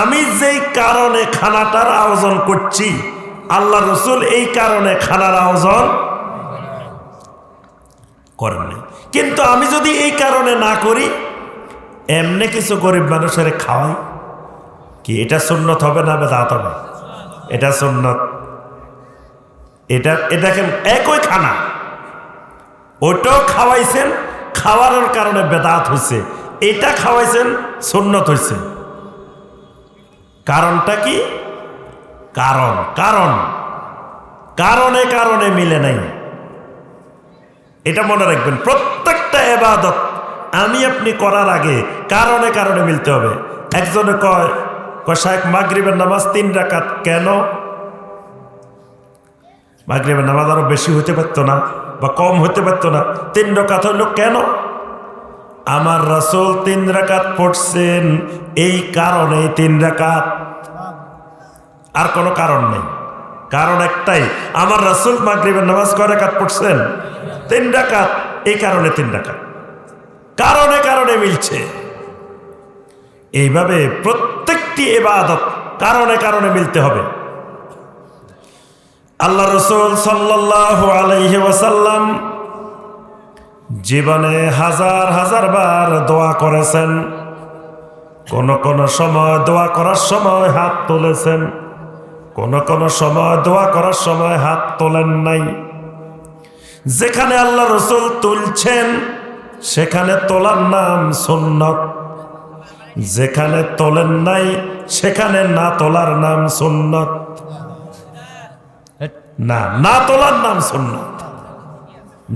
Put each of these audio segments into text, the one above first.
আমি যেই কারণে খানাটার আয়োজন করছি আল্লাহ রসুল এই কারণে খানার আয়োজন করেননি। কিন্তু আমি যদি এই কারণে না করি, এমনি কিছু গরিব মানুষের খাওয়াই, কি এটা সুন্নত হবে না বেদাত হবে? এটা সুন্নত। এটাকে একই খানা, ওটাও খাওয়াইছেন, খাওয়ানোর কারণে বেদাত হয়েছে, এটা খাওয়াইছেন সুন্নত হয়েছে। কারণটা কি? কারণে কারণে মিলে নাই। এটা মনে রাখবেন, প্রত্যেকটা ইবাদত আমি আপনি করার আগে কারণে কারণে মিলতে হবে। একজনে কয় শায়েখ মাগরিবের নামাজ 3 রাকাত কেন? মাগরিবের নামাজ আরো বেশি হতে পারতো না বা কম হতে পারতো না, 3 রাকাত হইল কেন? আমার রাসূল 3 রাকাত পড়ছেন এই কারণে 3 রাকাত, আর কোনো কারণ নেই। কারণ একটাই, আমার রাসূল মাগরিবের নামাজ কয় রাকাত পড়ছেন? 3 রাকাত, এই কারণে 3 রাকাত। কারণে কারণে মিলছে। এইভাবে প্রত্যেকটি ইবাদত কারণে কারণে মিলতে হবে। আল্লাহ রাসূল সাল্লাল্লাহু আলাইহি ওয়াসাল্লাম জীবনে হাজার হাজার বার দোয়া করেছেন। কোন কোন সময় দোয়া করার সময় হাত তুলেছেন, কোন কোন সময় দোয়া করার সময় হাত তোলেন নাই। যেখানে আল্লাহ রাসূল তুলছেন সেখানে তোলার নাম সুন্নত, যেখানে তোলেন নাই সেখানে না তোলার নাম সুন্নত। না তোলার নাম সুন্নত,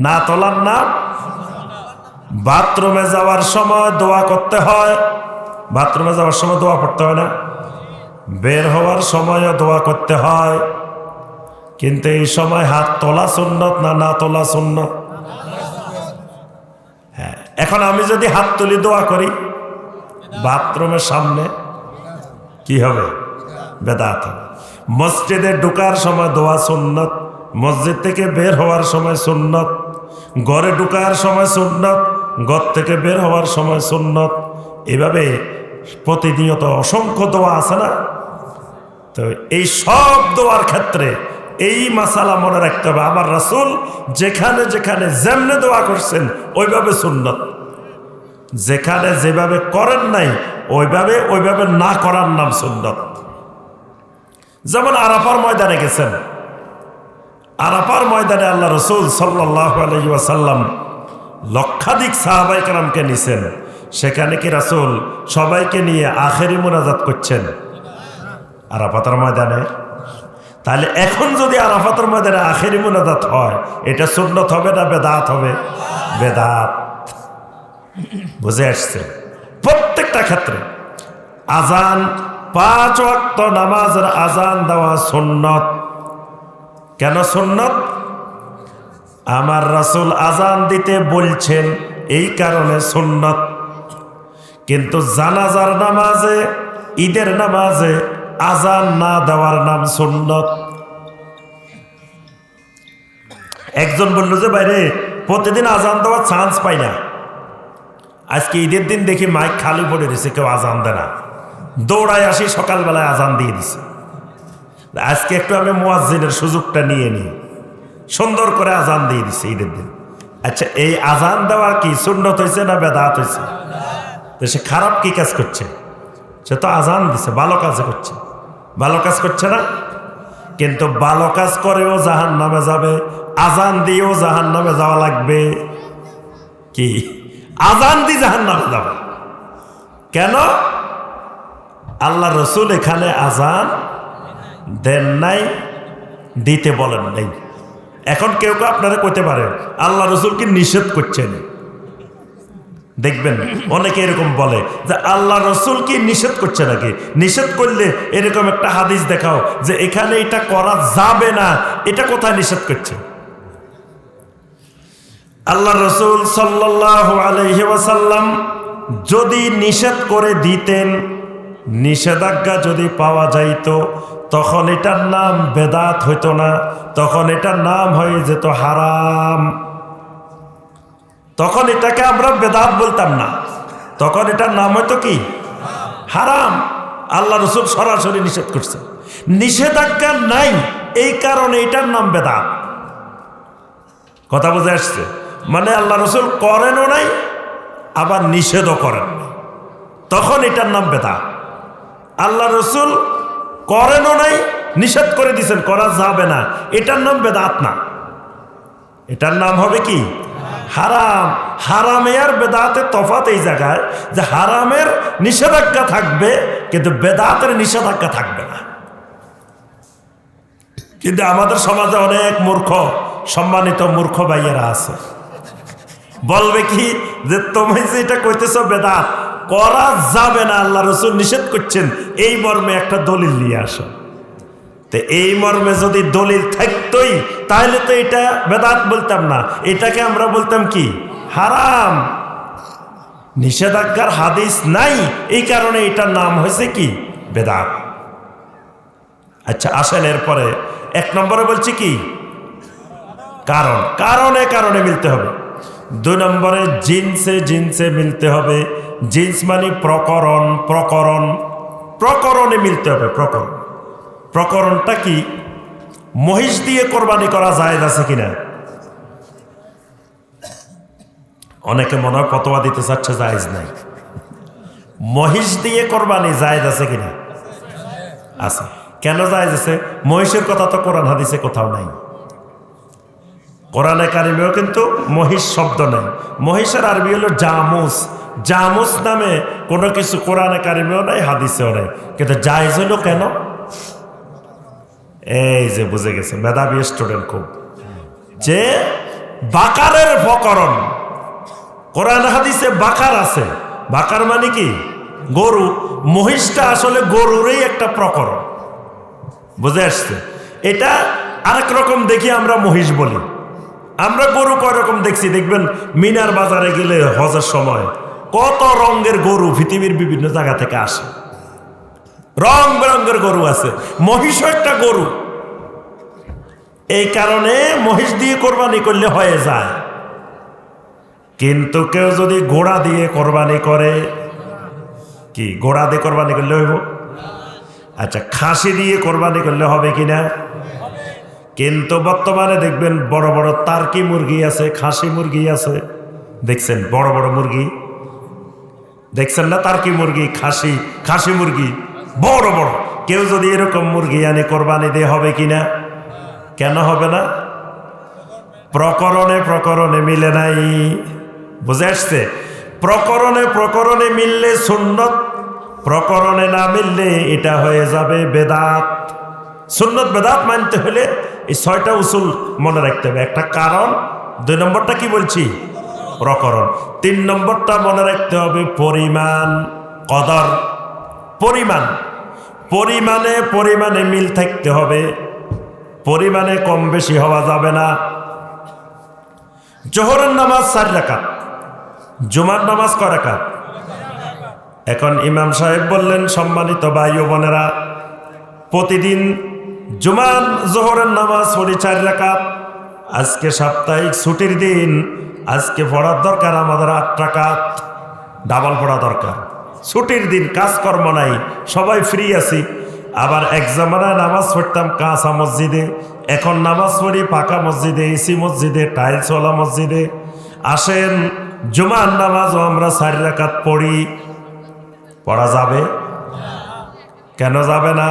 না তোলার নাম। বাথরুমে যাওয়ার সময় দোয়া করতে হয়, বাথরুমে যাওয়ার সময় দোয়া পড়তে হয় না? বের হওয়ার সময়ও দোয়া করতে হয়, কিন্তু এই সময় হাত তোলা সুন্নত না তোলা সুন্নত? হ্যাঁ, এখন আমি যদি হাত তুলি দোয়া করি বাথরুমের সামনে, কি হবে? বেদাত হবে। মসজিদে ঢোকার সময় দোয়া সুন্নত, মসজিদ থেকে বের হওয়ার সময় সুন্নত, ঘরে ঢোকার সময় সুন্নত, ঘর থেকে বের হওয়ার সময় সুন্নত। এভাবে প্রতিনিয়ত অসংখ্য দোয়া আছে না? তো এই সব দোয়ার ক্ষেত্রে এই মাসালা মনে রাখতে হবে, আমার রাসূল যেখানে যেখানে যেমনে দোয়া করছেন ওইভাবে সুন্নত, যেখানে যেভাবে করেন নাই ওইভাবে না করার নাম সুন্নত। যেমন আরাফার ময়দানে গেছেন, আরাফার ময়দানে আল্লাহ রাসূল সাল্লাল্লাহু আলাইহি ওয়াসাল্লাম লক্ষাধিক সাহাবায়ে কেরামকে নিছেন। সেখানে কি রাসূল সবাইকে নিয়ে আখেরি মুনাজাত করছেন আরাফাতের ময়দানে? তাহলে এখন যদি আরাফাতের ময়দানে আখেরি মুনাজাত হয়, এটা সুন্নত হবে না বেদাত হবে? বেদাত। বুঝে আসছে? প্রত্যেকটা ক্ষেত্রে আজান, 5 ওয়াক্ত নামাজের আজান দেওয়া সুন্নত। কেন সুন্নত? আমার রাসূল আজান দিতে বলছেন এই কারণে সুন্নত। কিন্তু জানাজার নামাজে, ঈদের নামাজে আজান না দেওয়ার নাম সুন্নত। একজন বলল যে বাইরে প্রতিদিন আজান দেওয়ার চান্স পাই না, আজকে ঈদের দিন দেখি মাইক খালি পড়ে দিছে, কেউ আজান দেয় না, দৌড়ায় আসি সকালবেলায় আজান দিয়ে দিছে। আজকে একটু আমি মুয়াজ্জিনের সুযোগটা নিয়ে নিই, সুন্দর করে আজান দিয়ে দিছে ঈদের দিন। আচ্ছা, এই আজান দেওয়া কি সুন্নত হয়েছে না বেদাত হয়েছে? তো সে খারাপ কি কাজ করছে? সে তো আজান দিছে, ভালো কাজ করছে, ভালো কাজ করছে না? কিন্তু ভালো কাজ করেও জাহান্নামে যাবে, আজান দিয়েও জাহান্নামে যাওয়া লাগবে। কি আজান দিয়ে জাহান্নামে যাবে কেন? আল্লাহ রাসূল এখানে আজান দেন নাই, দিতে বলেন নাই। এখন কেউ কেউ আপনারা কইতে পারে আল্লাহ রাসূল কি নিষেধ করছেন? দেখবেন অনেকে এরকম বলে যে আল্লাহ রাসূল কি নিষেধ করছে নাকি? নিষেধ করলে এরকম একটা হাদিস দেখাও যে এখানে এটা করা যাবে না, এটা কোথায় নিষেধ করছে? আল্লাহ রাসূল সাল্লাল্লাহু আলাইহি ওয়াসাল্লাম যদি নিষেধ করে দিতেন, নিষেধাজ্ঞা যদি পাওয়া যাইত, তখন এটার নাম বেদাত হইতো না, তখন এটার নাম হয়ে যেত হারাম। তখন এটাকে আমরা বেদাত বলতাম না, তখন এটার নাম হয়তো কি? হারাম। আল্লাহ রসুল সরাসরি নিষেধ করছে। নিষেধাজ্ঞা নাই, এই কারণে এটার নাম বেদাত। কথা বুঝে আসছে? মানে আল্লাহ রসুল করেনও নাই, আবার নিষেধও করেন না, তখন এটার নাম বেদাত। আল্লাহ রসুল করেনও নাই, নিষেধ করে দিয়েছেন করা যাবে না, এটার নাম বেদাত না, এটার নাম হবে কি? হারাম। হারামে আর বেদাতের তফাৎ এই জায়গায় যে হারামের নিষেধাজ্ঞা থাকবে কিন্তু বেদাতের নিষেধাজ্ঞা থাকবে না। কিন্তু আমাদের সমাজে অনেক মূর্খ, সম্মানিত মূর্খ ভাইয়েরা আছে, বলবে কি যে তুমি যে এটা কইতেছ বেদাত, করা যাবে না, আল্লাহ রসুল নিষেধ করছেন, এই মর্মে একটা দলিল নিয়ে আসো। তো এই মর্মে যদি দলিল থাকতোই তাহলে তো এটা বেদাত বলতাম না, এটাকে আমরা বলতাম কি? হারাম। নিষেধাজ্ঞার হাদিস নাই, এই কারণে এটার নাম হয়েছে কি? বেদাত। আচ্ছা আসেন, এরপরে 1 নম্বরে বলছি কি? কারণ। কারণে কারণে মিলতে হবে। 2 নম্বরে জিনসে জিনসে মিলতে হবে। জিনস মানে প্রকরণ, প্রকরণ, প্রকরণে মিলতে হবে। প্রকরণ, প্রকরণটা কি? মহিষ দিয়ে কোরবানি করা জায়েজ আছে কিনা? অনেকে মনে হয় ফতোয়া দিতে চাচ্ছে জায়েজ নাই। মহিষ দিয়ে কোরবানি জায়েজ আছে কিনা? আছে। কেন জায়েজ আছে? মহিষের কথা তো কোরআন হাদিসে কোথাও নাই। কোরআনে কারিমেও কিন্তু মহিষ শব্দ নেই। মহিষের আরবি হলো জামুস। জামুস নামে কোনো কিছু কোরআনে কারিমেও নাই, হাদিসেও নাই, কিন্তু জায়েজ হলো কেন? এই যে বুঝে গেছে মেধাবী স্টুডেন্ট খুব, যে বাকারের প্রকরণ। কোরআন হাদিসে বাকার আছে। বাকার মানে কি? গরু। মহিষটা আসলে গরুরই একটা প্রকরণ। বুঝে আসছে? এটা আরেক রকম দেখি আমরা মহিষ বলি। আমরা গরু কয় রকম দেখছি দেখবেন, মিনার বাজারে গেলে হজের সময় কত রঙের গরু পৃথিবীর বিভিন্ন জায়গা থেকে আসে, রং বেরঙের গরু আছে। মহিষও একটা গরু। এই কারণে মহিষ দিয়ে কোরবানি করলে হয়ে যায়। কিন্তু কেউ যদি ঘোড়া দিয়ে কোরবানি করে, কি ঘোড়া দিয়ে কোরবানি করলে হইব? আচ্ছা, খাসি দিয়ে কোরবানি করলে হবে কিনা? কিন্তু বর্তমানে দেখবেন বড় বড় টার্কি মুরগি আছে, খাসি মুরগি আছে, দেখছেন? বড় বড় মুরগি দেখছেন না? টার্কি মুরগি, খাসি, খাসি মুরগি বড় বড়। কেউ যদি এরকম মুরগি আনে কোরবানি দিয়ে হবে কিনা? কেন হবে না? প্রকরণে প্রকরণে মিলে নাই। বুঝে আসছে? প্রকরণে প্রকরণে মিললে সুন্নত, প্রকরণে না মিললে এটা হয়ে যাবে বেদাত। সুন্নত বেদাত মানতে হলে এই 6টা উসুল মনে রাখতে হবে। একটা কারণ, 2 নম্বরটা কি বলছি? প্রকরণ। 3 নম্বরটা মনে রাখতে হবে পরিমাণ, কদর। পরিমাণ, পরিমাণে পরিমাণে মিল থাকতে হবে, পরিমাণে কম বেশি হওয়া যাবে না। জোহরের নামাজ 4 রাকাত, জুমার নামাজ কয় রাকাত? এখন ইমাম সাহেব বললেন, সম্মানিত ভাই ও বোনেরা, প্রতিদিন জুমার জোহরের নামাজ পড়ি 4 রাকাত। আজকে সাপ্তাহিক ছুটির দিন, আজকে পড়ার দরকার আমাদের 8 রাকাত, ডাবল পড়া দরকার। ছুটির দিন, কাজকর্ম নাই, সবাই ফ্রি আছি। আবার এক জামানায় নামাজ পড়তাম কাঁচা মসজিদে, এখন নামাজ পড়ি পাকা মসজিদে, এসি মসজিদে, টাইলসওয়ালা মসজিদে। আসেন, জুমার নামাজও আমরা 4 রাকাত পড়ি। পড়া যাবে? কেন যাবে না?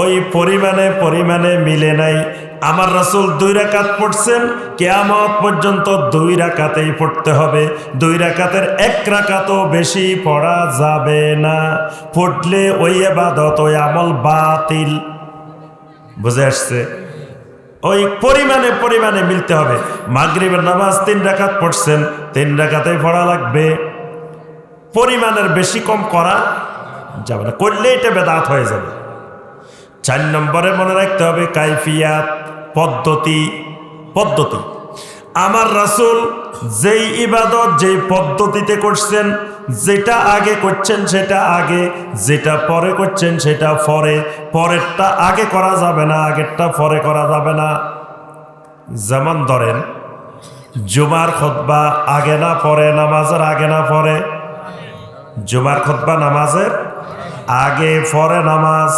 ওই পরিমাণে পরিমাণে মিলে নাই। আমার রাসূল 2 রাকাত পড়ছেন, কিয়ামত পর্যন্ত 2 রাকাতেই পড়তে হবে। 2 রাকাতের 1 রাকাতও বেশি পড়া যাবে না। পড়লে ওই ইবাদত, ওই আমল বাতিল। বুঝে আসছে? ওই পরিমাণে পরিমাণে মিলতে হবে। মাগরিবের নামাজ 3 রাকাত পড়ছেন, 3 রাকাতেই পড়া লাগবে। পরিমাণের বেশি কম করা যাবে না, করলে এটা বেদাত হয়ে যাবে। 4 নম্বরে মনে রাখতে হবে কাইফিয়াত, পদ্ধতি। পদ্ধতি, আমার রাসূল যেই ইবাদত যেই পদ্ধতিতে করছেন, যেটা আগে করছেন সেটা আগে, যেটা পরে করছেন সেটা পরে। পরেরটা আগে করা যাবে না, আগেরটা পরে করা যাবে না। যেমন ধরেন, জুমার খুতবা আগে না পরে, নামাজের আগে না পরে? জুমার খুতবা নামাজের আগে পরে নামাজ,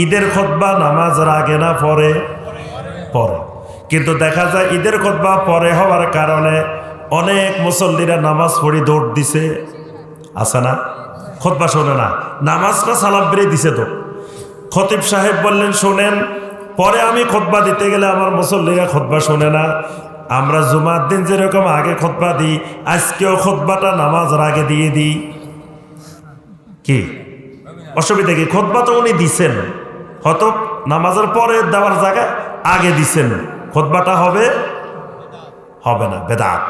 ঈদের খুতবা নামাজের আগে না পরে? পরে। কিন্তু দেখা যায় ঈদের খুতবা পরে হওয়ার কারণে অনেক মুসল্লিরা নামাজ পড়ি দৌড় দিছে, আছে না? খুতবা শোনে না, নামাজটা সালাম বেরিয়ে দিছে। তো খতিব সাহেব বললেন শোনেন, পরে আমি খুতবা দিতে গেলে আমার মুসল্লিরা খুতবা শোনে না। আমরা জুমার দিন যেরকম আগে খুতবা দিই, আজকেও খুতবাটা নামাজের আগে দিয়ে দিই। কি অসুবিধা কি? খুতবা তো উনি দিছেন, হয়তো নামাজের পরে দেওয়ার জায়গায় আগে দিছেন, খুতবাটা হবে হবে না, বেদাত।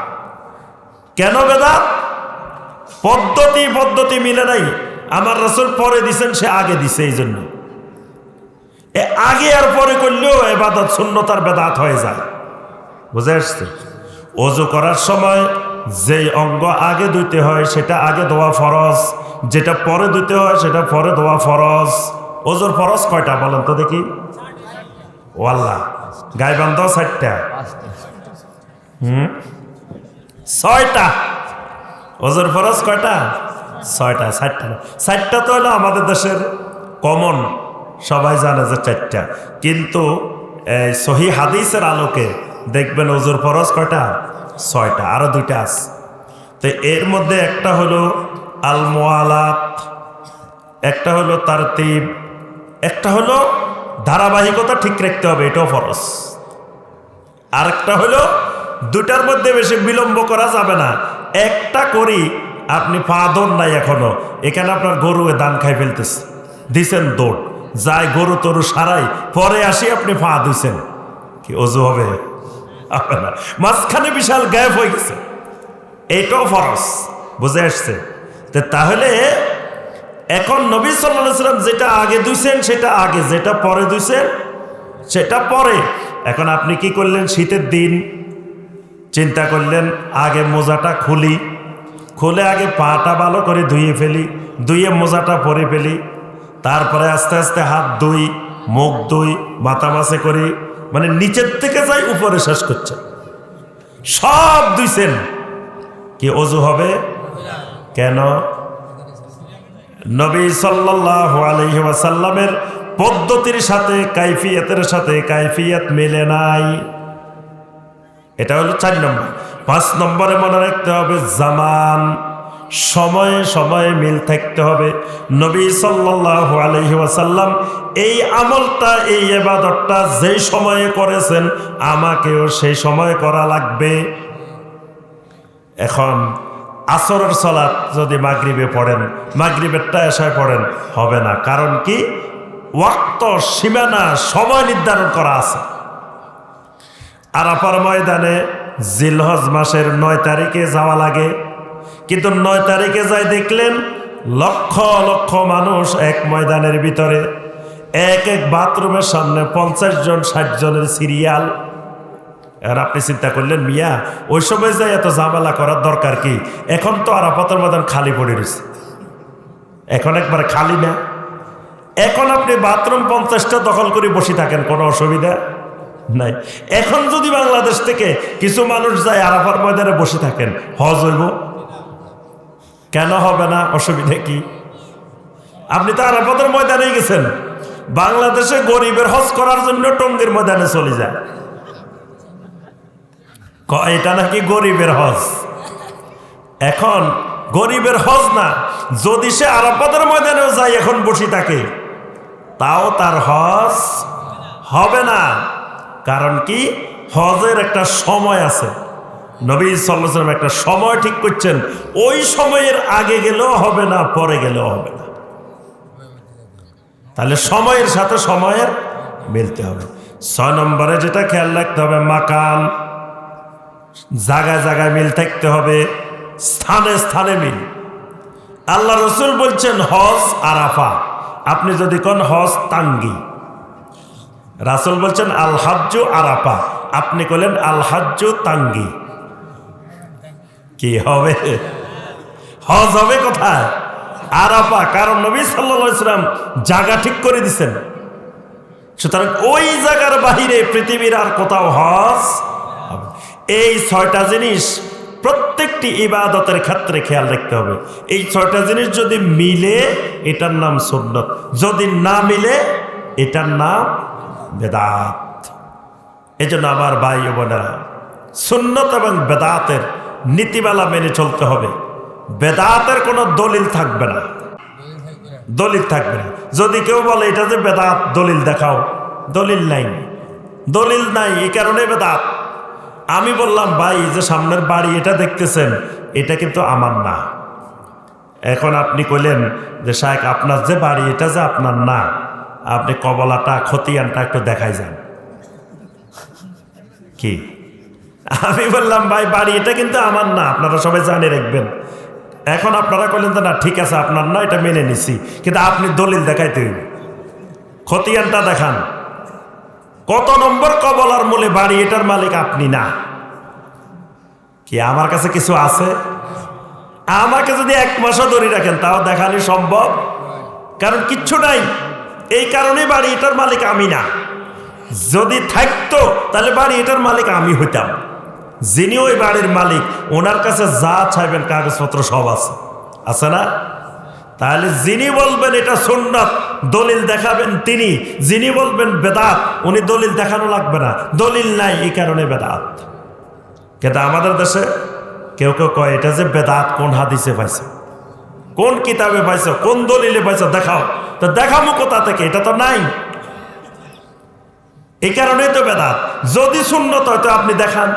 কেন বেদাত? পদ্ধতি মিলে নাই। আমার রাসূল পরে দিছেন, সে আগে দিছে, এই জন্য আগে আর পরে করলেও ইবাদত সুন্নত আর বেদাত হয়ে যায়। বুঝে আসছে? ওযু করার সময় যেই অঙ্গ আগে ধুইতে হয় সেটা আগে ধোয়া ফরজ, যেটা পরে ধুইতে হয় সেটা পরে ধোয়া ফরজ। ওযুর ফরজ কয়টা বলেন তো দেখি? ও আল্লাহ, গাইবান্ধাও 4টা, 6টা। ওযুর ফরজ কয়টা? 6টা। 4টা তো হলো আমাদের দেশের কমন, সবাই জানে যে 4টা। কিন্তু সহিহ হাদিসের আলোকে দেখবেন ওযুর ফরজ কয়টা? 6টা, আরো 2টা আছে। তো এর মধ্যে একটা হলো আল মুআলাত, একটা হলো তারতিব, একটা হলো ধারাবাহিকতা ঠিক রাখতে হবে, এটাও ফরজ। আরেকটা হলো 2টার মধ্যে বেশি বিলম্ব করা যাবে না। একটা করি আপনি পা দৌড় নাই এখনো, এখানে আপনার গরু দান খাই ফেলতেছে, দিছেন দৌড়, যাই গরু তরু সারাই, পরে আসি আপনি পা দিছেন, কি ওযু হবে? হবে না। মাঝখানে বিশাল গ্যাপ হয়ে গেছে, এইটাও ফরজ। বুঝে আসছে? তাহলে এখন নবী সাল্লাল্লাহু আলাইহি ওয়াসাল্লাম যেটা আগে দুইছেন সেটা আগে, যেটা পরে দুইছেন সেটা পরে। এখন আপনি কি করলেন? শীতের দিন চিন্তা করলেন আগে মোজাটা খুলে আগে পাটা ভালো করে ধুয়ে ফেলি, ধুয়ে মোজাটা পরে ফেলি, তারপরে আস্তে আস্তে হাত ধুই, মুখ ধুই, মাথা মাসে করি, মানে নিচের থেকে যাই উপরে শেষ করছে, সব দুইছেন, কি ওযু হবে? কেন? নবী সাল্লাল্লাহু আলাইহি ওয়াসাল্লামের পদ্ধতির সাথে কাইফিয়তের সাথে কাইফিয়ত মেলে নাই। এটা হলো 4 নম্বর। 5 নম্বরে মনে রাখতে হবে জামান, সময়ে সময়ে মিল থাকতে হবে। নবী সাল্লাল্লাহু আলাইহি ওয়াসাল্লাম এই আমলটা, এই ইবাদতটা যেই সময়ে করেছেন আমাকেও সেই সময়ে করা লাগবে। এখন আসরের সালাত যদি মাগরিবে পড়েন, মাগরিবেরটা এশায় পড়েন, হবে না। কারণ কি? ওয়াক্ত, সীমানা, সময় নির্ধারণ করা আছে। আরাফার ময়দানে জিলহজ মাসের 9 তারিখে যাওয়া লাগে, কিন্তু 9 তারিখে যাই দেখলেন লক্ষ লক্ষ মানুষ এক ময়দানের ভিতরে, এক বাথরুমের সামনে 50 জন 60 জনের সিরিয়াল। আর আপনি চিন্তা করলেন মিয়া ওই সময় যাই এত ঝামেলা করার দরকার কি? এখন তো আরাফাতের ময়দান খালি পড়ে রয়েছে, এখন একবারে খালি না। এখন আপনি বাথরুম 50টা দখল করে বসে থাকেন, কোনো অসুবিধা নাই। এখন যদি বাংলাদেশ থেকে কিছু মানুষ যায় আরাফার ময়দানে বসে থাকেন, হজ হইব? কেন হবে না? অসুবিধা কি? আপনি তো আরাফাতের ময়দানে গেছেন। বাংলাদেশে গরিবের হজ করার জন্য টঙ্গীর ময়দানে চলে যায়, এটা নাকি গরিবের হজ। এখন গরিবের হজ না, যদি সে আরাফাতের ময়দানেও যায় এখন বসে থাকে, তাও তার হজ হবে না। কারণ কি? হজের একটা সময় আছে, নবী সাল্লাল্লাহু আলাইহি ওয়াসাল্লাম একটা সময় ঠিক করছেন, ওই সময়ের আগে গেলেও হবে না, পরে গেলেও হবে না। তাহলে সময়ের সাথে সময়ের মিলতে হবে। 6 নম্বরে যেটা খেয়াল রাখতে হবে, মাকান, জায়গায় জায়গায় মিল থাকতে হবে, স্থানে স্থানে মিল। আল্লাহ রসুল বলছেন হজ আরাফা, আপনি যদি কোন হজ তাঙ্গি, রাসূল বলছেন আল হাজ্জু আরাফা, আপনি বলেন আল হাজ্জু তাঙ্গি, কি হবে? হজ হবে কোথায়? আরাফা। কারণ নবী সাল্লাল্লাহু আলাইহি ওয়াসাল্লাম জায়গা ঠিক করে দিয়েছেন, সুতরাং ওই জায়গার বাহিরে পৃথিবীর আর কোথাও হজ হবে। এই 6টা জিনিস প্রত্যেকটি ইবাদতের ক্ষেত্রে খেয়াল রাখতে হবে। এই 6টা জিনিস যদি মিলে এটার নাম সুন্নত, যদি না মিলে এটার নাম বেদাত। এই জন্য আমার ভাই ও বোনেরা, সুন্নত এবং বেদাতের নীতিমালা মেনে চলতে হবে। বেদাতের কোনো দলিল থাকবে না, দলিল থাকবে না। যদি কেউ বলে এটা যে বেদাত, দলিল দেখাও, দলিল নাই, দলিল নাই, এই কারণে বেদাত। আমি বললাম ভাই যে সামনের বাড়ি এটা দেখতেছেন, এটা কিন্তু আমার না। এখন আপনি কইলেন যে শায়েখ আপনার যে বাড়ি এটা যে আপনার না, আপনি কবলাটা খতিয়ানটা একটু দেখাই যান কি। আমি বললাম ভাই বাড়ি এটা কিন্তু আমার না, আপনারা সবাই জানে রাখবেন। এখন আপনারা কইলেন না ঠিক আছে আপনার না, এটা মেনে নিছি, কিন্তু আপনি দলিল দেখাইতে হইবে, খতিয়ানটা দেখান। কত নম্বর কবলার মূলে বাড়ি এটার মালিক আপনি না? কি আমার কাছে কিছু আছে? আমাকে যদি 1 মাসও ধরে রাখেন তাও দেখানি সম্ভব, কারণ কিচ্ছু নাই। এই কারণে বাড়ি এটার মালিক আমি না। যদি থাকতো তাহলে বাড়ি এটার মালিক আমি হইতাম। যিনি ওই বাড়ির মালিক ওনার কাছে যা চাইবেন কাগজপত্র সব আছে, আছে না? তাহলে যিনি বলবেন এটা সুন্নাত, দলিল দেখাবেন তিনি। যিনি বলবেন বেদাত, উনি দলিল দেখানো লাগবে না, দলিল নাই এই কারণে বেদাত। কিন্তু আমাদের দেশে কেউ কেউ কয় এটা যে বেদাত কোন হাদিসে পাইছে, কোন কিতাবে পাইছে, কোন দলিলে পাইছে, দেখাও। তো দেখাবো কোথা থেকে? এটা তো নাই। এই কারণেই তো বেদাত। যদি সুন্নত হয়তো আপনি দেখান,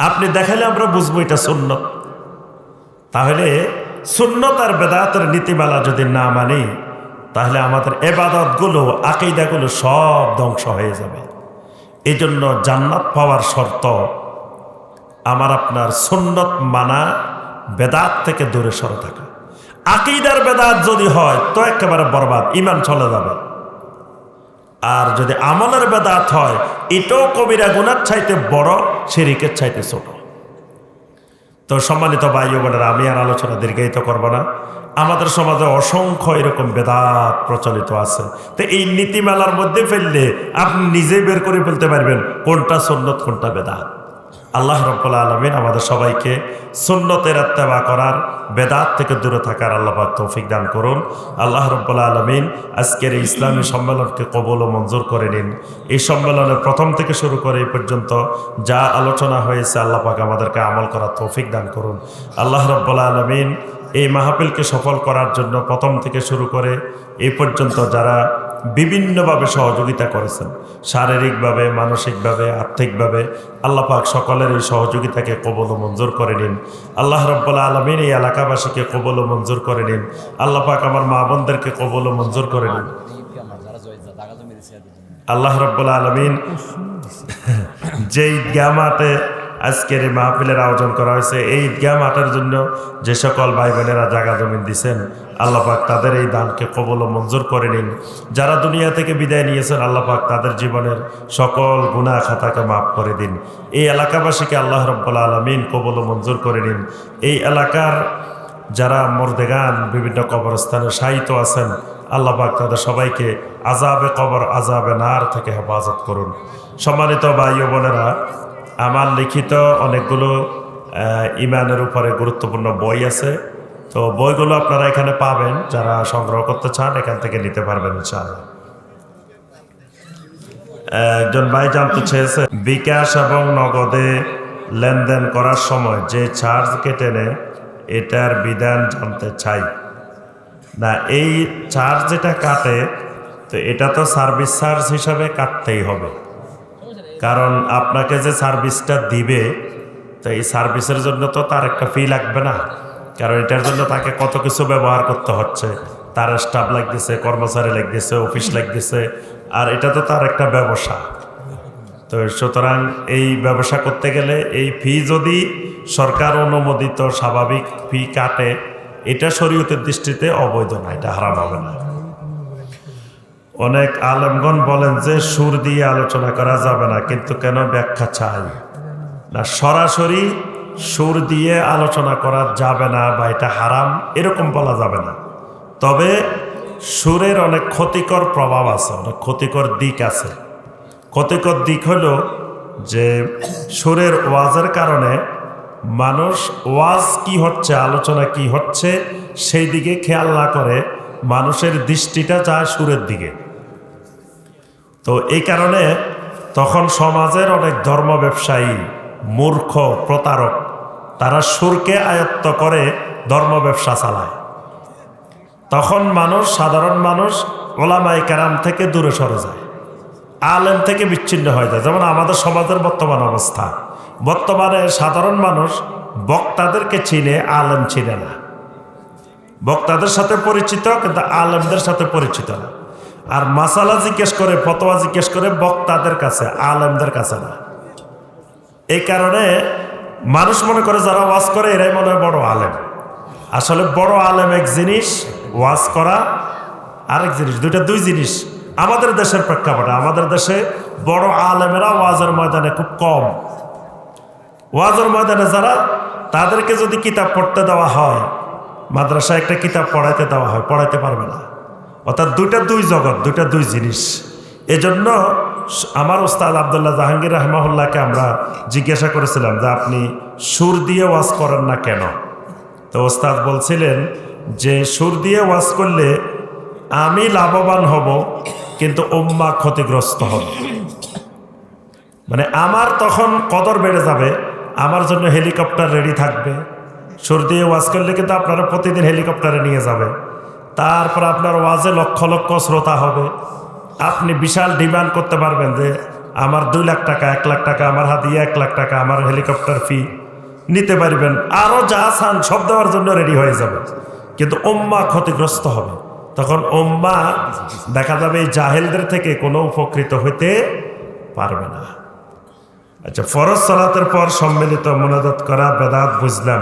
আপনি দেখালে আমরা বুঝবো এটা সুন্নত। তাহলে সুন্নত আর বেদাতের নীতিমালা যদি না মানি, তাহলে আমাদের ইবাদতগুলো, আকীদাগুলো সব ধ্বংস হয়ে যাবে। এই জন্য জান্নাত পাওয়ার শর্ত আমার আপনার সুন্নত মানা, বেদাত থেকে দূরে সরে থাকা। আকীদার বেদাত যদি হয় তো একেবারে বরবাদ, ঈমান চলে যাবে। আর যদি আমলের বেদাত হয়, এটাও কবিরা গুনার চাইতে বড়, শিরকের চাইতে ছোট। তো সম্মানিত ভাই ও বোনেরা, আমি আর আলোচনা দীর্ঘায়িত করব না। আমাদের সমাজে অসংখ্য এরকম বেদাত প্রচলিত আছে। তো এই নীতিমালার মধ্যে ফেললে আপনি নিজেই বের করে ফেলতে পারবেন কোনটা সুন্নত কোনটা বেদাত। আল্লাহ রাব্বুল আলামিন আমাদের সবাইকে সুন্নতের ইত্তেবা করার, বেদাত থেকে দূরে থাকার আল্লাহ পাক তৌফিক দান করুন। আল্লাহ রাব্বুল আলামিন আজকের এই ইসলামী সম্মেলনকে কবুল ও মঞ্জুর করে নিন। এই সম্মেলনের প্রথম থেকে শুরু করে এই পর্যন্ত যা আলোচনা হয়েছে আল্লাহ পাক আমাদেরকে আমল করার তৌফিক দান করুন। আল্লাহ রাব্বুল আলামিন এই মাহফিলকে সফল করার জন্য প্রথম থেকে শুরু করে এই পর্যন্ত যারা বিভিন্নভাবে সহযোগিতা করেছেন, শারীরিকভাবে, মানসিকভাবে, আর্থিকভাবে, আল্লাহ পাক সকলের এই সহযোগিতাকে কবুল ও মঞ্জুর করে নিন। আল্লাহ রাব্বুল আলামিন এই এলাকাবাসীকে কবুল ও মঞ্জুর করে নিন। আল্লাহ পাক আমার মা বোনদেরকে কবুল ও মঞ্জুর করে নিন। আল্লাহ রাব্বুল আলামিন যেই ঈদগাহ মাঠে আজকের এই মাহফিলের আয়োজন করা হয়েছে, এই ঈদগাহ মাঠের জন্য যে সকল ভাই বোনেরা জায়গা জমিন দিচ্ছেন, আল্লাহ পাক তাদের এই দানকে কবুল ও মঞ্জুর করে নিন। যারা দুনিয়া থেকে বিদায় নিয়েছেন, আল্লাহ পাক তাদের জীবনের সকল গুনাহ খাতাকে মাফ করে দিন। এই এলাকাবাসীকে আল্লাহ রাব্বুল আলামিন কবুল ও মঞ্জুর করে নিন। এই এলাকার যারা মুর্দেগান বিভিন্ন কবরস্থানে শায়িত আছেন, আল্লাহ পাক তাদের সবাইকে আযাবে কবর, আযাবে নার থেকে হেফাজত করুন। সম্মানিত ভাই ও বোনেরা, আমার লিখিত অনেকগুলো ইমানের উপরে গুরুত্বপূর্ণ বই আছে। তো বইগুলো আপনারা এখানে পাবেন, যারা সংগ্রহ করতে চান এখান থেকে নিতে পারবেন ইনশাআল্লাহ। একজন ভাই জানতে চেয়েছে, বিকাশ এবং নগদে লেনদেন করার সময় যে চার্জ কেটে নেয় এটার বিধান জানতে চাই। না, এই চার্জ যেটা কাটে, তো এটা তো সার্ভিস চার্জ হিসাবে কাটতেই হবে। কারণ আপনাকে যে সার্ভিসটা দিবে, তো এই সার্ভিসের জন্য তো তার একটা ফি লাগবে না? কারণ এটার জন্য তাকে কত কিছু ব্যবহার করতে হচ্ছে, তার স্টাফ লাগতেছে, কর্মচারী লাগতেছে, অফিস লাগতেছে, আর এটা তো তার একটা ব্যবসা। তো সুতরাং এই ব্যবসা করতে গেলে এই ফি যদি সরকার অনুমোদিত স্বাভাবিক ফি কাটে, এটা শরীয়তের দৃষ্টিতে অবৈধ না, এটা হারাম হবে না। অনেক আলেমগণ বলেন যে সুর দিয়ে আলোচনা করা যাবে না, কিন্তু কেন ব্যাখ্যা চাই না। সরাসরি সুর দিয়ে আলোচনা করা যাবে না বা এটা হারাম এরকম বলা যাবে না। তবে সুরের অনেক ক্ষতিকর প্রভাব আছে, অনেক ক্ষতিকর দিক আছে। ক্ষতিকর দিক হলো যে সুরের ওয়াজের কারণে মানুষ ওয়াজ কি হচ্ছে, আলোচনা কি হচ্ছে সেই দিকে খেয়াল না করে মানুষের দৃষ্টিটা যায় সুরের দিকে। তো এই কারণে তখন সমাজের অনেক ধর্ম ব্যবসায়ী, মূর্খ, প্রতারক, তারা সুরকে আয়ত্ত করে ধর্ম ব্যবসা চালায়। তখন মানুষ, সাধারণ মানুষ ওলামায়ে কেরাম থেকে দূরে সরে যায়, আলেম থেকে বিচ্ছিন্ন হয়ে যায়। যেমন আমাদের সমাজের বর্তমান অবস্থা, বর্তমানে সাধারণ মানুষ বক্তাদেরকে চিনে, আলেম চিনে না। বক্তাদের সাথে পরিচিত কিন্তু আলেমদের সাথে পরিচিত না। আর মাসালা জিজ্ঞেস করে, ফতোয়া জিজ্ঞেস করে বক্তাদের কাছে, আলেমদের কাছে না। এই কারণে মানুষ মনে করে যারা ওয়াজ করে এরাই মনে হয় বড় আলেম। আসলে বড় আলেম এক জিনিস, ওয়াজ করা আরেক জিনিস, দুই জিনিস। আমাদের দেশের প্রেক্ষাপটে, আমাদের দেশে বড় আলেমেরা ওয়াজের ময়দানে খুব কম। ওয়াজের ময়দানে যারা, তাদেরকে যদি কিতাব পড়তে দেওয়া হয়, মাদ্রাসায় একটা কিতাব পড়াইতে দেওয়া হয়, পড়াইতে পারবে না। অর্থাৎ দুই জগৎ, দুই জিনিস। এজন্য আমার ওস্তাদ আব্দুল্লাহ জাহাঙ্গীর রাহমাহুল্লাহকে আমরা জিজ্ঞাসা করেছিলাম যে আপনি সুর দিয়ে ওয়াজ করেন না কেন? তো ওস্তাদ বলছিলেন যে সুর দিয়ে ওয়াজ করলে আমি লাভবান হব কিন্তু উম্মাহ ক্ষতিগ্রস্ত হবে। মানে আমার তখন কদর বেড়ে যাবে, আমার জন্য হেলিকপ্টার রেডি থাকবে। সুর দিয়ে ওয়াজ করলে কিন্তু আপনারা প্রতিদিন হেলিকপ্টারে নিয়ে যাবে। তারপর আপনার ওয়াজে লক্ষ লক্ষ শ্রোতা হবে। আপনি বিশাল ডিমান্ড করতে পারবেন যে আমার 2 লাখ টাকা, 1 লাখ টাকা, আমার হাতিয়ে 1 লাখ টাকা, আমার হেলিকপ্টার ফি নিতে পারবেন। আরও যা চান সব দেওয়ার জন্য রেডি হয়ে যাবে, কিন্তু উম্মাহ ক্ষতিগ্রস্ত হবে। তখন উম্মাহ দেখা যাবে এই জাহেলদের থেকে কোনো উপকৃত হইতে পারবে না। আচ্ছা, ফরজ সালাতের পর সম্মিলিত মোনাজাত করা বেদাত বুঝলাম,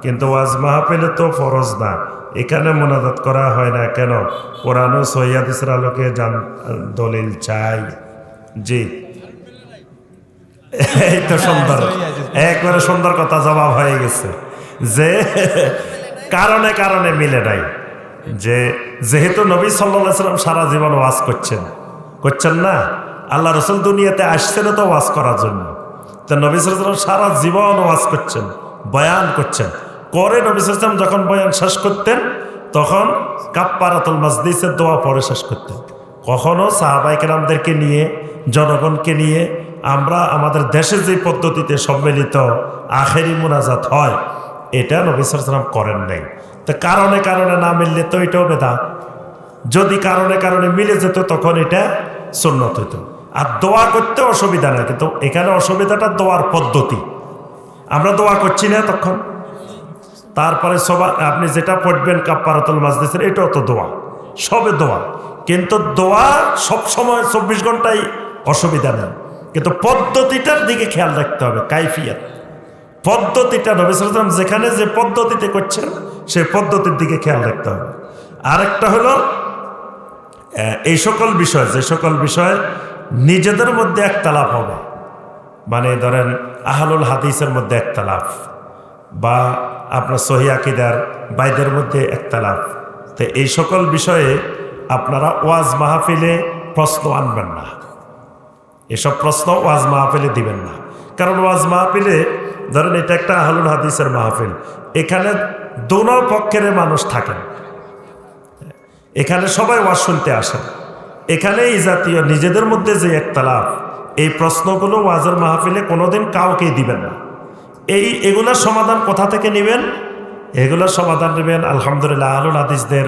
কিন্তু ওয়াজ মাহফিলে তো ফরজ না, এখানে মোনাজাত করা হয় না কেন? কোরআন ও সহিহ হাদিসের আলোকে দলিল চাই। জি, এই তো সুন্দর, একবারে সুন্দর কথা জবাব হয়ে গেছে যে কারণে কারণে মিলে নাই। যে যেহেতু নবী সাল্লাল্লাহু আলাইহি ওয়াসাল্লাম সারা জীবন ওয়াজ করছেন না, আল্লাহ রাসূল দুনিয়াতে আসছেন তো ওয়াজ করার জন্য। তো নবী সাল্লাল্লাহু আলাইহি ওয়াসাল্লাম সারা জীবন ওয়াজ করছেন, বয়ান করছেন। করে নবী সাল্লাল্লাহু আলাইহি ওয়াসাল্লাম যখন বয়ান শেষ করতেন তখন কাফফারাতুল মাজলিসের দোয়া পড়ে শেষ করতেন। কখনো সাহাবায়ে কেরামদেরকে নিয়ে, জনগণকে নিয়ে আমরা আমাদের দেশে যে পদ্ধতিতে সম্মিলিত আখেরি মুনাজাত হয়, এটা নবী সাল্লাল্লাহু আলাইহি ওয়াসাল্লাম করেন নাই। তো কারণে কারণে না মিললে তো এটাও বেদাত। যদি কারণে কারণে মিলে যেত তখন এটা সুন্নত হইত। আর দোয়া করতে অসুবিধা নাই, কিন্তু এখানে অসুবিধাটা দোয়ার পদ্ধতি। আমরা দোয়া করছি না তখন, তারপরে সবার আপনি যেটা পড়বেন কাফফারাতুল মাজলিসের, এটাও তো দোয়া, সবে দোয়া। কিন্তু দোয়া সব সময় 24 ঘন্টায় অসুবিধা নেই, কিন্তু পদ্ধতিটার দিকে খেয়াল রাখতে হবে। কাইফিয়াত, পদ্ধতিটা নবী সাল্লাল্লাহু আলাইহি ওয়াসাল্লাম যেখানে যে পদ্ধতিতে করছেন সেই পদ্ধতির দিকে খেয়াল রাখতে হবে। আরেকটা হলো এই সকল বিষয়, যে সকল বিষয় নিজেদের মধ্যে একতালাপ হবে, মানে ধরেন আহলুল হাদিসের মধ্যে একতালাপ বা আপনার সহিহ আকীদার বাইদের মধ্যে একতালাপ, তো এই সকল বিষয়ে আপনারা ওয়াজ মাহফিলে প্রশ্ন আনবেন না। এসব প্রশ্ন ওয়াজ মাহফিলে দিবেন না, কারণ ওয়াজ মাহফিলে ধরেন এটা একটা আহলুল হাদিসের মাহফিল, এখানে দোনো পক্ষের মানুষ থাকেন, এখানে সবাই ওয়াজ শুনতে আসেন। এখানে এই জাতীয় নিজেদের মধ্যে যে একতালাপ, এই প্রশ্নগুলো ওয়াজের মাহফিলে কোনোদিন কাউকেই দিবেন না। এগুলোর সমাধান কোথা থেকে নেবেন? এগুলোর সমাধান নেবেন আলহামদুলিল্লাহ আহলুল হাদিসদের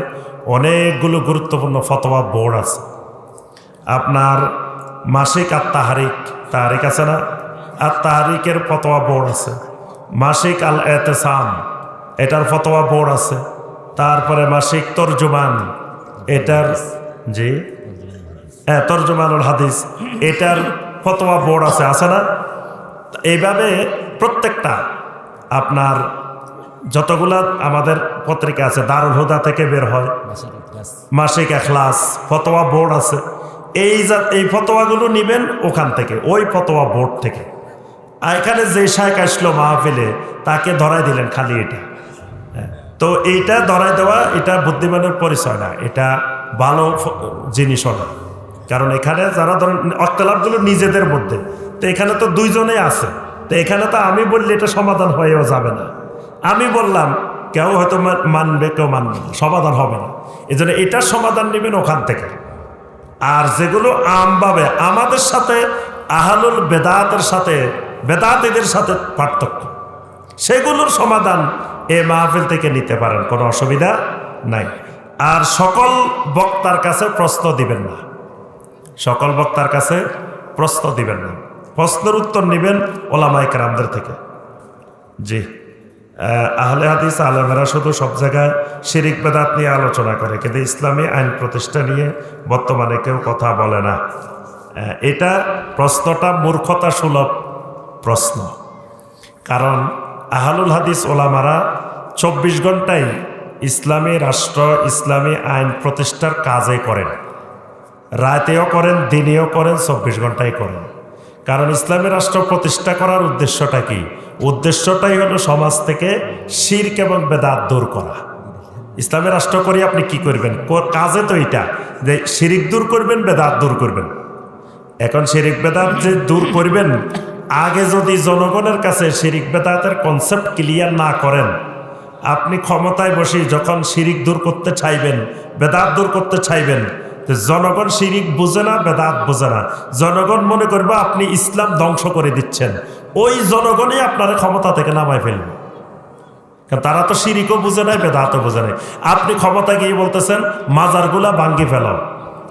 অনেকগুলো গুরুত্বপূর্ণ ফতোয়া বোর্ড আছে। আপনার মাসিক তাহারিক আছে না, তাহারিকের ফতোয়া বোর্ড আছে। মাসিক আল এতেসাম, এটার ফতোয়া বোর্ড আছে। তারপরে মাসিক তরজুমান, এটার জি তরজুমানুল হাদিস, এটার ফতোয়া বোর্ড আছে না? এইভাবে প্রত্যেকটা আপনার যতগুলা আমাদের পত্রিকা আছে, দারুল হুদা থেকে বের হয়, মাসিক এখলাস ফতোয়া বোর্ড আছে। এই ফতোয়াগুলো নিবেন ওখান থেকে, ওই ফতোয়া বোর্ড থেকে। এখানে যে শায়েখ আসলো মাহফিলে তাকে ধরাই দিলেন খালি এটা, তো এইটা ধরাই দেওয়া এটা বুদ্ধিমানের পরিচয় না, এটা ভালো জিনিসও না। কারণ এখানে যারা ধরেন অক্তলাপগুলো নিজেদের মধ্যে, তো এখানে তো দুইজনেই আছে, তো এখানে তো আমি বললে এটা সমাধান হয়েও যাবে না। আমি বললাম, কেউ হয়তো মানবে, কেউ মানবে না, সমাধান হবে না। এই জন্য এটার সমাধান নেবেন ওখান থেকে। আর যেগুলো আমভাবে আমাদের সাথে আহলুল বেদাতের সাথে, বেদাতীদের সাথে পার্থক্য, সেগুলোর সমাধান এ মাহফিল থেকে নিতে পারেন, কোনো অসুবিধা নাই। আর সকল বক্তার কাছে প্রশ্ন দিবেন না, সকল বক্তার কাছে প্রশ্ন দিবেন না, প্রশ্নের উত্তর নেবেন ওলামায়ে কেরামদের থেকে। জি, আহলে হাদিস আলেমেরা শুধু সব জায়গায় শিরিক বেদাত নিয়ে আলোচনা করে, কিন্তু ইসলামী আইন প্রতিষ্ঠা নিয়ে বর্তমানে কেউ কথা বলে না। এটা প্রশ্নটা মূর্খতা সুলভ প্রশ্ন। কারণ আহলুল হাদিস ওলামারা 24 ঘন্টাই ইসলামী রাষ্ট্র, ইসলামী আইন প্রতিষ্ঠার কাজে করেন, রাতেও করেন, দিনেও করেন, 24 ঘন্টাই করেন। কারণ ইসলামী রাষ্ট্র প্রতিষ্ঠা করার উদ্দেশ্যটা কি? উদ্দেশ্যটাই হলো সমাজ থেকে শিরক এবং বেদাত দূর করা। ইসলামী রাষ্ট্র করে আপনি কি করবেন? কাজে তো এটা যে শিরিক দূর করবেন, বেদাত দূর করবেন। এখন শিরিক বেদাত যে দূর করবেন, আগে যদি জনগণের কাছে শিরিক বেদাতের কনসেপ্ট ক্লিয়ার না করেন, আপনি ক্ষমতায় বসে যখন শিরিক দূর করতে চাইবেন, বেদাত দূর করতে চাইবেন, জনগণ শিরিক বুঝে না, বেদাত বুঝে না, জনগণ মনে করবে আপনি ইসলাম ধ্বংস করে দিচ্ছেন। ওই জনগণই আপনার ক্ষমতা থেকে নামায় ফেলবে, কারণ তারা তো শিরিকও বুঝে নাই, বেদাতও বুঝে নাই। আপনি ক্ষমতা গিয়ে বলতেছেন মাজারগুলা ভাঙ্গি ফেলো।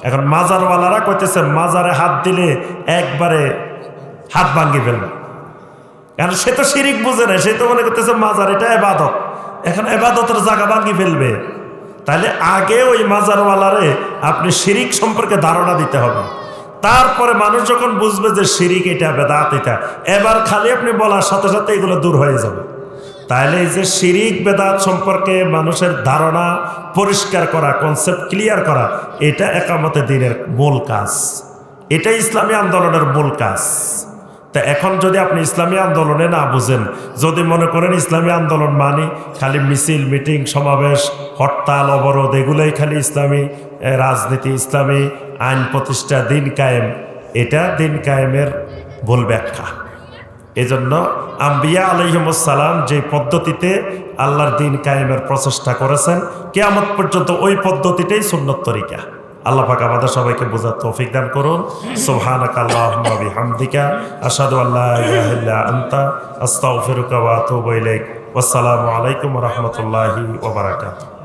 এখন মাজারওয়ালারা কইতেছেন মাজারে হাত দিলে একবারে হাত ভাঙ্গি ফেলবে, কারণ সে তো শিরিক বুঝে নাই, সে তো মনে করতেছে মাজার এটা এবাদত, এখন এবাদতের জায়গা ভাঙ্গি ফেলবে। তাহলে আগে ওই মাজারওয়ালারে আপনি শিরিক সম্পর্কে ধারণা দিতে হবে, তারপরে মানুষ যখন বুঝবে যে শিরিক এটা, বেদাত এটা, এবার খালি আপনি বলার সাথে সাথে এগুলো দূর হয়ে যাবে। তাহলে এই যে শিরিক বেদাত সম্পর্কে মানুষের ধারণা পরিষ্কার করা, কনসেপ্ট ক্লিয়ার করা, এটা একামতে দ্বীনের মূল কাজ, এটাই ইসলামী আন্দোলনের মূল কাজ। তা এখন যদি আপনি ইসলামী আন্দোলনে না বুঝেন, যদি মনে করেন ইসলামী আন্দোলন মানে খালি মিছিল, মিটিং, সমাবেশ, হরতাল, অবরোধ, এগুলোই খালি ইসলামী রাজনীতি, ইসলামী আইন প্রতিষ্ঠা, দিন কায়েম, এটা দিন কায়েমের ভুল ব্যাখ্যা। এজন্য আম্বিয়া আলাইহিমুস সালাম যে পদ্ধতিতে আল্লাহর দিন কায়েমের প্রচেষ্টা করেছেন, কিয়ামত পর্যন্ত ওই পদ্ধতিটাই সুন্নত তরিকা। আল্লাহ পাক আমাদের সবাইকে বোঝার তৌফিক দান করুন। সুবহানাকা আল্লাহুম্মা ওয়া বিহামদিকা আশহাদু আল্লা ইলাহা ইল্লা আনতা আস্তাগফিরুকা ওয়া আতুবু ইলাইক। ওয়াসসালামু আলাইকুম ওয়া রাহমাতুল্লাহি ওয়া বারাকাতুহু।